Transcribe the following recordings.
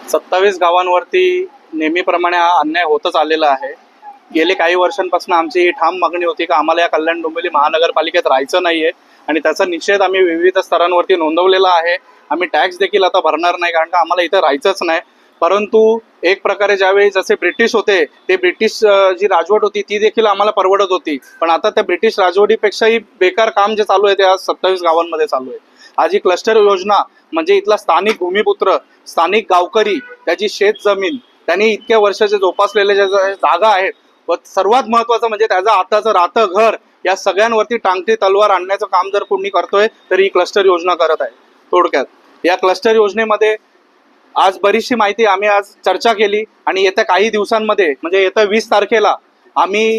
27 गावांवरती नेहमीप्रमाणे हा अन्याय होतच आलेला आहे. गेले काही वर्षांपासून आमची ही ठाम मागणी होती की आम्हाला या कल्याण डोंबिवली महानगरपालिकेत राहायचं नाहीये आणि त्याचा निषेध आम्ही विविध स्तरांवरती नोंदवलेला आहे. आम्ही टॅक्स देखील आता भरणार नाही कारण का आम्हाला इथं राहायचंच नाही. परंतु एक प्रकारे ज्यावेळी जसे ब्रिटिश होते ते ब्रिटिश जी राजवट होती ती देखील आम्हाला परवडत होती, पण आता त्या ब्रिटिश राजवटीपेक्षाही बेकार काम जे चालू आहे ते आज 27 गावांमध्ये चालू आहे. आज ही क्लस्टर योजना म्हणजे इथला स्थानिक भूमिपुत्र, स्थानिक गावकरी, त्याची शेत जमीन त्यांनी इतक्या वर्षाचे जोपासलेले ज्या जागा आहेत व सर्वात महत्वाचं म्हणजे त्याचं आताचं राहतं घर, या सगळ्यांवरती टांगती तलवार आणण्याचं काम जर कोणी करतोय तर ही क्लस्टर योजना करत आहे. थोडक्यात या क्लस्टर योजनेमध्ये आज बरीचशी माहिती आम्ही आज चर्चा केली आणि येत्या काही दिवसांमध्ये म्हणजे येत्या 20 तारखेला आम्ही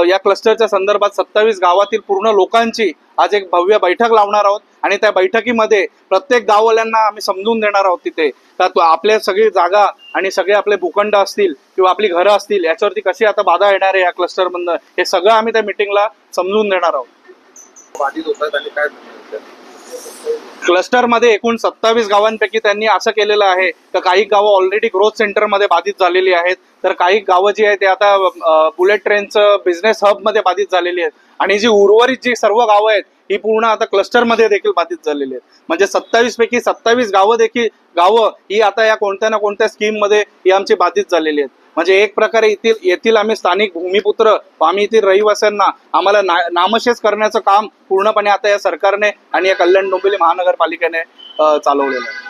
या क्लस्टरच्या संदर्भात 27 गावातील पूर्ण लोकांची आज एक भव्य बैठक लावणार आहोत आणि त्या बैठकीमध्ये प्रत्येक गाववाल्यांना आम्ही समजून देणार आहोत तिथे का आपल्या सगळी जागा आणि सगळे आपले भूखंड असतील किंवा आपली घरं असतील याच्यावरती कशी आता बाधा येणार आहे या क्लस्टर बंद, हे सगळं आम्ही त्या मिटिंगला समजून देणार आहोत. क्लस्टरमध्ये एकूण 27 गावांपैकी त्यांनी असं केलेलं आहे की काही गावं ऑलरेडी ग्रोथ सेंटरमध्ये बाधित झालेली आहेत, तर काही गावं जी आहेत ते आता बुलेट ट्रेनचं बिझनेस हबमध्ये बाधित झालेली आहेत आणि जी उर्वरित जी सर्व गावं आहेत ही पूर्ण आता क्लस्टरमध्ये देखील बाधित झालेली आहेत. म्हणजे 27 पैकी 27 गावं ही आता या कोणत्या ना कोणत्या स्कीममध्ये ही आमची बाधित झालेली आहेत. म्हणजे एक प्रकारे येथील आम्ही स्थानिक भूमिपुत्र, आम्ही येथील रहिवाशांना आम्हाला नामशेष करण्याचं काम पूर्णपणे आता या सरकारने आणि या कल्याण डोंबिवली महानगरपालिकेने चालवलेलं आहे.